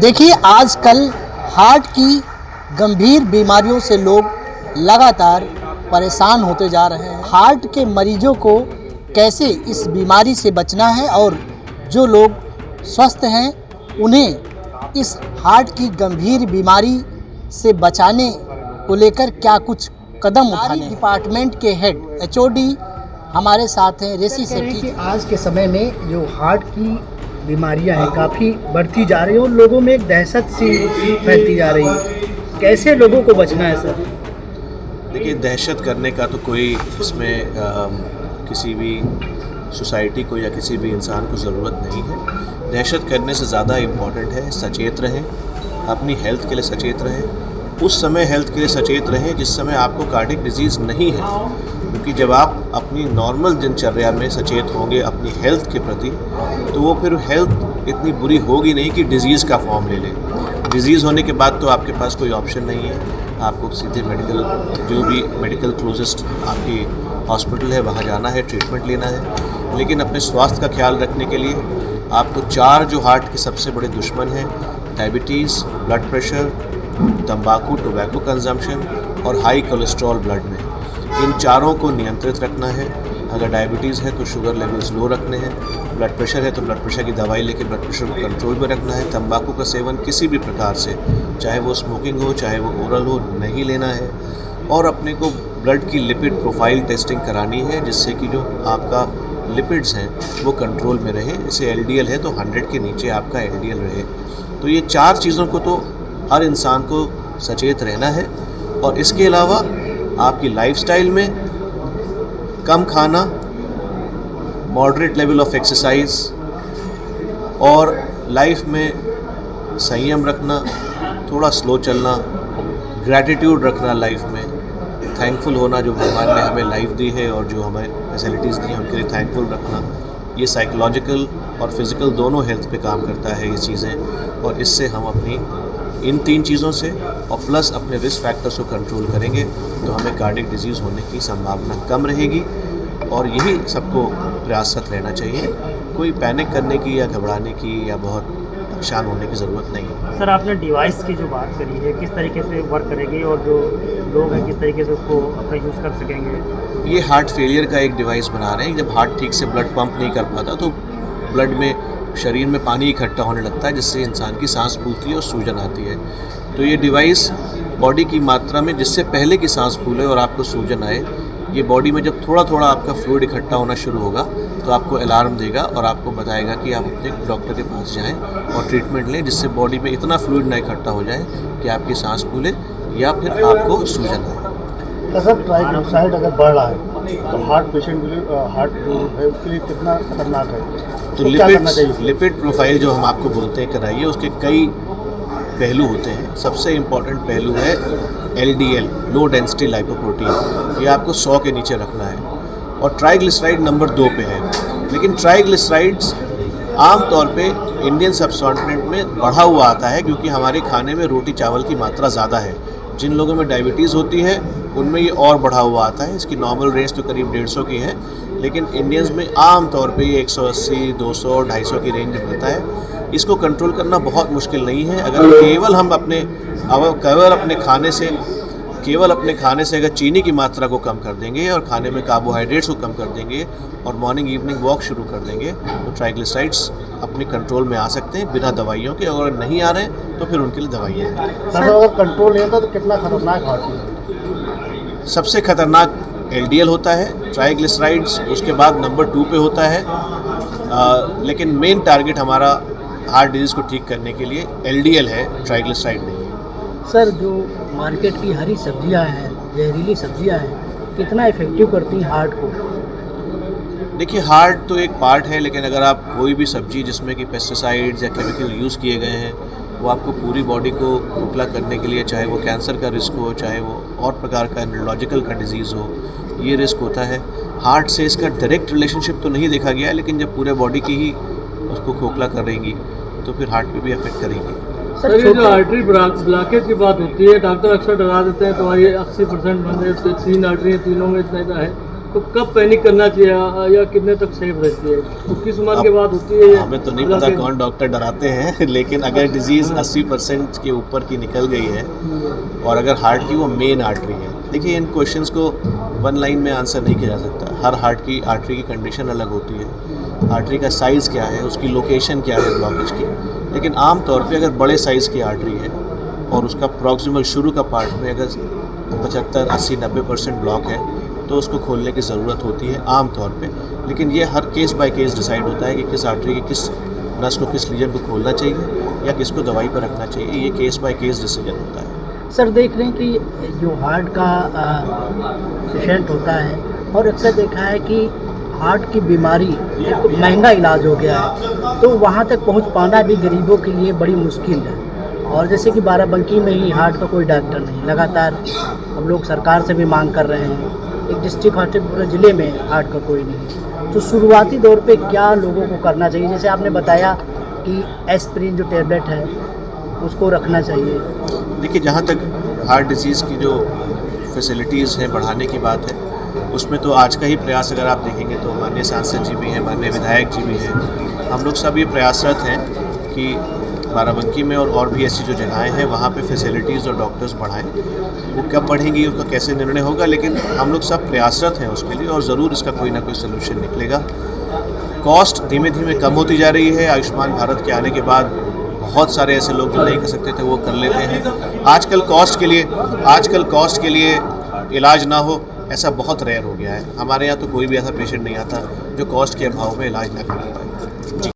देखिए, आजकल हार्ट की गंभीर बीमारियों से लोग लगातार परेशान होते जा रहे हैं। हार्ट के मरीजों को कैसे इस बीमारी से बचना है और जो लोग स्वस्थ हैं उन्हें इस हार्ट की गंभीर बीमारी से बचाने को लेकर क्या कुछ कदम उठाने। डिपार्टमेंट के हेड HOD हमारे साथ हैं, ऋषि सेठी। आज के समय में जो हार्ट की बीमारियां हैं काफ़ी बढ़ती जा रही हैं और लोगों में एक दहशत सी फैलती जा रही है। कैसे लोगों को बचना है सर? देखिए, दहशत करने का तो कोई इसमें किसी भी सोसाइटी को या किसी भी इंसान को ज़रूरत नहीं है। दहशत करने से ज़्यादा इम्पॉर्टेंट है सचेत रहें, अपनी हेल्थ के लिए सचेत रहें। उस समय हेल्थ के लिए सचेत रहें जिस समय आपको कार्डियक डिजीज़ नहीं है, क्योंकि जब आप अपनी नॉर्मल दिनचर्या में सचेत होंगे अपनी हेल्थ के प्रति, तो वो फिर हेल्थ इतनी बुरी होगी नहीं कि डिज़ीज़ का फॉर्म ले ले। डिज़ीज़ होने के बाद तो आपके पास कोई ऑप्शन नहीं है, आपको सीधे जो भी मेडिकल क्लोजेस्ट आपकी हॉस्पिटल है वहाँ जाना है, ट्रीटमेंट लेना है। लेकिन अपने स्वास्थ्य का ख्याल रखने के लिए आपको 4 जो हार्ट के सबसे बड़े दुश्मन हैं, डायबिटीज़, ब्लड प्रेशर, तंबाकू टोबैको कंजम्पशन और हाई कोलेस्ट्रॉल ब्लड में, इन चारों को नियंत्रित रखना है। अगर डायबिटीज़ है तो शुगर लेवल्स लो रखने हैं, ब्लड प्रेशर है तो ब्लड प्रेशर की दवाई लेकर ब्लड प्रेशर को कंट्रोल में रखना है। तंबाकू का सेवन किसी भी प्रकार से, चाहे वो स्मोकिंग हो चाहे वो ओरल हो, नहीं लेना है। और अपने को ब्लड की लिपिड प्रोफाइल टेस्टिंग करानी है, जिससे कि जो आपका लिपिड्स हैं वो कंट्रोल में रहे। जैसे LDL है तो 100 के नीचे आपका LDL रहे। तो ये 4 चीज़ों को तो हर इंसान को सचेत रहना है। और इसके अलावा आपकी लाइफस्टाइल में कम खाना, मॉडरेट लेवल ऑफ एक्सरसाइज और लाइफ में संयम रखना, थोड़ा स्लो चलना, ग्रैटिट्यूड रखना लाइफ में, थैंकफुल होना जो भगवान ने हमें लाइफ दी है और जो हमें फैसिलिटीज़ दी हैं उनके लिए थैंकफुल रखना। ये साइकोलॉजिकल और फिज़िकल दोनों हेल्थ पे काम करता है ये चीज़ें। और इससे हम अपनी इन 3 चीज़ों से और प्लस अपने रिस्क फैक्टर्स को कंट्रोल करेंगे तो हमें कार्डियक डिजीज़ होने की संभावना कम रहेगी। और यही सबको प्रयासरत रहना चाहिए। कोई पैनिक करने की या घबराने की या बहुत परेशान होने की ज़रूरत नहीं है। सर, आपने डिवाइस की जो बात करी है, किस तरीके से वर्क करेगी और जो लोग हैं किस तरीके से उसको अपना यूज़ कर सकेंगे? ये हार्ट फेलियर का एक डिवाइस बना रहे हैं। जब हार्ट ठीक से ब्लड पंप नहीं कर पाता तो ब्लड में, शरीर में पानी इकट्ठा होने लगता है, जिससे इंसान की सांस फूलती है और सूजन आती है। तो ये डिवाइस बॉडी की मात्रा में, जिससे पहले की सांस फूले और आपको सूजन आए, ये बॉडी में जब थोड़ा थोड़ा आपका फ्लूइड इकट्ठा होना शुरू होगा तो आपको अलार्म देगा और आपको बताएगा कि आप अपने डॉक्टर के पास जाएं और ट्रीटमेंट लें, जिससे बॉडी में इतना फ्लूइड ना इकट्ठा हो जाए कि आपकी सांस फूले या फिर आपको सूजन आए। सर, ट्राइग्लिसराइड अगर बढ़ रहा है तो हार्ट पेशेंट के लिए, हार्ट जो है उसके लिए कितना खतरनाक है? तो लिपिड प्रोफाइल जो हम आपको बोलते हैं कराइए, उसके कई पहलू होते हैं। सबसे इम्पॉर्टेंट पहलू है LDL, लो डेंसिटी लाइपोप्रोटीन। ये आपको 100 के नीचे रखना है। और ट्राइग्लिसराइड नंबर 2 पे है। लेकिन ट्राइग्लिसराइड्स आमतौर पे इंडियन सबकॉन्टिनेंट में बढ़ा हुआ आता है, क्योंकि हमारे खाने में रोटी चावल की मात्रा ज़्यादा है। जिन लोगों में डायबिटीज़ होती है उनमें ये और बढ़ा हुआ आता है। इसकी नॉर्मल रेंज तो करीब 150 की है, लेकिन इंडियंस में आम तौर पे ये 180, 200, 250 की रेंज में मिलता है। इसको कंट्रोल करना बहुत मुश्किल नहीं है। अगर केवल हम अपने खाने से अगर चीनी की मात्रा को कम कर देंगे और खाने में कार्बोहाइड्रेट्स को कम कर देंगे और मॉर्निंग इवनिंग वॉक शुरू कर देंगे तो ट्राइग्लिसराइड्स अपने कंट्रोल में आ सकते हैं बिना दवाइयों के। अगर नहीं आ रहे हैं तो फिर उनके लिए दवाइयाँ हैं। सर, अगर कंट्रोल नहीं होता तो कितना खतरनाक हार्ट है? सबसे खतरनाक LDL होता है, ट्राइग्लिसराइड्स उसके बाद नंबर 2 पे होता है। लेकिन मेन टारगेट हमारा हार्ट डिजीज़ को ठीक करने के लिए LDL है, ट्राइग्लिसराइड नहीं है। सर, जो मार्केट की हरी सब्जियां हैं, जहरीली सब्जियां हैं, कितना इफेक्टिव करती हैं हार्ट को? देखिए, हार्ट तो एक पार्ट है, लेकिन अगर आप कोई भी सब्जी जिसमें कि पेस्टिसाइड्स या केमिकल यूज़ किए गए हैं वो आपको पूरी बॉडी को खोखला करने के लिए, चाहे वो कैंसर का रिस्क हो, चाहे वो और प्रकार का न्यूरोलॉजिकल का डिजीज़ हो, ये रिस्क होता है। हार्ट से इसका डायरेक्ट रिलेशनशिप तो नहीं देखा गया है, लेकिन जब पूरे बॉडी की ही उसको खोखला करेंगी तो फिर हार्ट पे भी अफेक्ट करेगी। सर, ये जो आर्टरी ब्लॉकेज की बात होती है, डॉक्टर अक्सर डरा देते हैं तो ये 80% बंदे 3 आर्टरी हैं, तीनों में इतना है। तो कब पैनिक करना चाहिए या कितने तक सेफ रहती है, तो किस उम्र के बाद होती है? हमें तो नहीं पता कौन डॉक्टर डराते हैं, लेकिन अगर डिजीज़ 80% के ऊपर की निकल गई है और अगर हार्ट की वो मेन आर्टरी है, देखिए इन क्वेश्चंस को वन लाइन में आंसर नहीं किया जा सकता। हर हार्ट की आर्टरी की कंडीशन अलग होती है, आर्टरी का साइज़ क्या है, उसकी लोकेशन क्या है ब्लॉकेज की। लेकिन आम तौर पे अगर बड़े साइज़ की आर्टरी है और उसका प्रॉक्सिमल शुरू का पार्ट में अगर 75, 80, 90% ब्लॉक है तो उसको खोलने की ज़रूरत होती है आम तौर पे। लेकिन ये हर केस बाय केस डिसाइड होता है कि किस आर्टरी की किस नस को, किस लीजन को खोलना चाहिए या किसको दवाई पर रखना चाहिए। ये केस बाय केस डिसीजन होता है। सर देख रहे हैं कि जो हार्ट का पेशेंट होता है और अक्सर देखा है कि हार्ट की बीमारी एक महंगा इलाज हो गया है, तो वहाँ तक पहुँच पाना भी गरीबों के लिए बड़ी मुश्किल है। और जैसे कि बाराबंकी में ही हार्ट का कोई डॉक्टर नहीं, लगातार हम लोग सरकार से भी मांग कर रहे हैं, एक डिस्ट्रिक्ट हॉस्पिटल पूरे ज़िले में हार्ट का कोई नहीं। तो शुरुआती दौर पे क्या लोगों को करना चाहिए? जैसे आपने बताया कि एस्पिरिन जो टैबलेट है उसको रखना चाहिए। देखिए, जहाँ तक हार्ट डिजीज़ की जो फैसिलिटीज़ हैं बढ़ाने की बात है, उसमें तो आज का ही प्रयास अगर आप देखेंगे तो माननीय सांसद जी भी हैं, माननीय विधायक जी भी हैं, हम लोग सब ये प्रयासरत हैं कि बाराबंकी में और भी ऐसी जो जगहें हैं वहाँ पे फैसिलिटीज़ और डॉक्टर्स बढ़ाएं। वो कब बढ़ेंगी उसका कैसे निर्णय होगा, लेकिन हम लोग सब प्रयासरत हैं उसके लिए और ज़रूर इसका कोई ना कोई सलूशन निकलेगा। कॉस्ट धीमे धीमे कम होती जा रही है। आयुष्मान भारत के आने के बाद बहुत सारे ऐसे लोग जो नहीं कर सकते थे वो कर लेते हैं। आजकल कॉस्ट के लिए इलाज ना हो ऐसा बहुत रेयर हो गया है। हमारे यहाँ तो कोई भी ऐसा पेशेंट नहीं आता जो कॉस्ट के अभाव में इलाज ना करा पाए।